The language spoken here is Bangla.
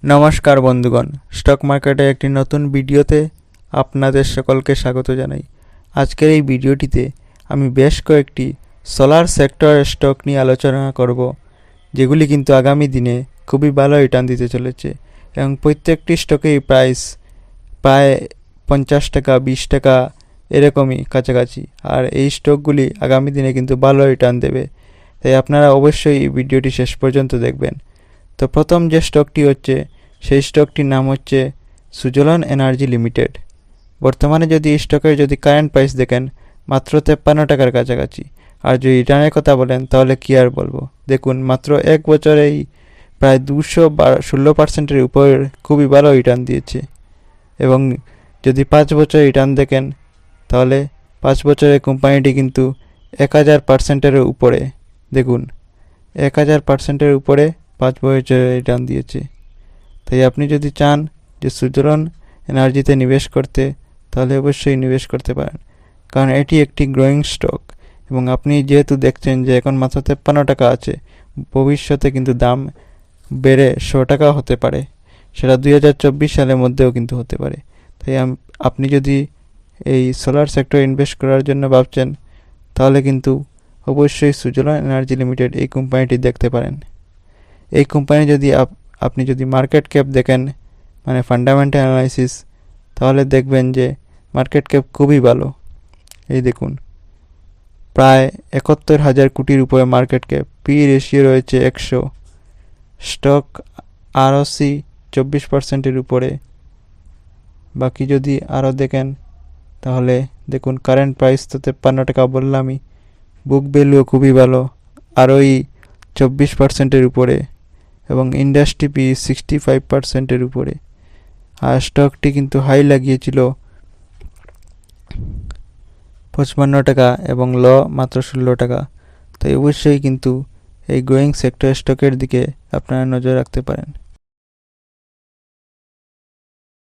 নমস্কার বন্ধুগণ, স্টক মার্কেটে একটি নতুন ভিডিওতে আপনাদের সকলকে স্বাগত জানাই। আজকের এই ভিডিওটিতে আমি বেশ কয়েকটি সোলার সেক্টরের স্টক নিয়ে আলোচনা করব, যেগুলি কিন্তু আগামী দিনে খুবই ভালো রিটার্ন দিতে চলেছে এবং প্রত্যেকটি স্টকেই প্রাইস প্রায় 50 টাকা 20 টাকা এরকমই কাছাকাছি। আর এই স্টকগুলি আগামী দিনে কিন্তু ভালো রিটার্ন দেবে, তাই আপনারা অবশ্যই এই ভিডিওটি শেষ পর্যন্ত দেখবেন। তো প্রথম যে স্টকটি হচ্ছে, সেই স্টকটির নাম হচ্ছে সুজলন এনার্জি লিমিটেড। বর্তমানে যদি এই স্টকের কারেন্ট প্রাইস দেখেন, মাত্র 53 টাকার কাছাকাছি। আর যদি রিটার্নের কথা বলেন, তাহলে কি আর বলবো। দেখুন, মাত্র এক বছরেই প্রায় 216% উপর খুবই ভালো রিটার্ন দিয়েছে। এবং যদি 5 বছর রিটার্ন দেখেন, তাহলে 5 বছরে কোম্পানিটি কিন্তু 1000%-এর উপরে। দেখুন, 1000%-এর উপরে 5 বছরে রিটার্ন দিয়েছে। তাই আপনি যদি চান যে সুজলন এনার্জিতে নিবেশ করতে, তাহলে অবশ্যই নিবেশ করতে পারেন, কারণ এটি একটি গ্রোয়িং স্টক। এবং আপনি যেহেতু দেখছেন যে এখন মাত্র 53 টাকা আছে, ভবিষ্যতে কিন্তু দাম বেড়ে 100 টাকা হতে পারে, সেটা 2024 সালের মধ্যেও কিন্তু হতে পারে। তাই আপনি যদি এই সোলার সেক্টরে ইনভেস্ট করার জন্য ভাবছেন, তাহলে কিন্তু অবশ্যই সুজলন এনার্জি লিমিটেড এই কোম্পানিটি দেখতে পারেন। এই কোম্পানি যদি আপনি যদি মার্কেট ক্যাপ দেখেন, মানে ফান্ডামেন্টাল অ্যানালাইসিস, তাহলে দেখবেন যে মার্কেট ক্যাপ খুবই ভালো। এই দেখুন, প্রায় 71,000 কোটির উপরে মার্কেট ক্যাপ, পি রেশিও রয়েছে 100, স্টক আরওসি 24%-এর উপরে। বাকি যদি আরও দেখেন, তাহলে দেখুন কারেন্ট প্রাইস তো 53 টাকা বললামই, বুক ভ্যালুও খুবই ভালো, আরওই 24%-এর উপরে এবং ইন্ডাস্ট্রি পি 65%-এর উপরে। আর স্টকটি কিন্তু হাই লাগিয়েছিল 55 টাকা এবং ল মাত্র 16 টাকা। তাই অবশ্যই কিন্তু এই গ্রোয়িং সেক্টর স্টকের দিকে আপনারা নজর রাখতে পারেন।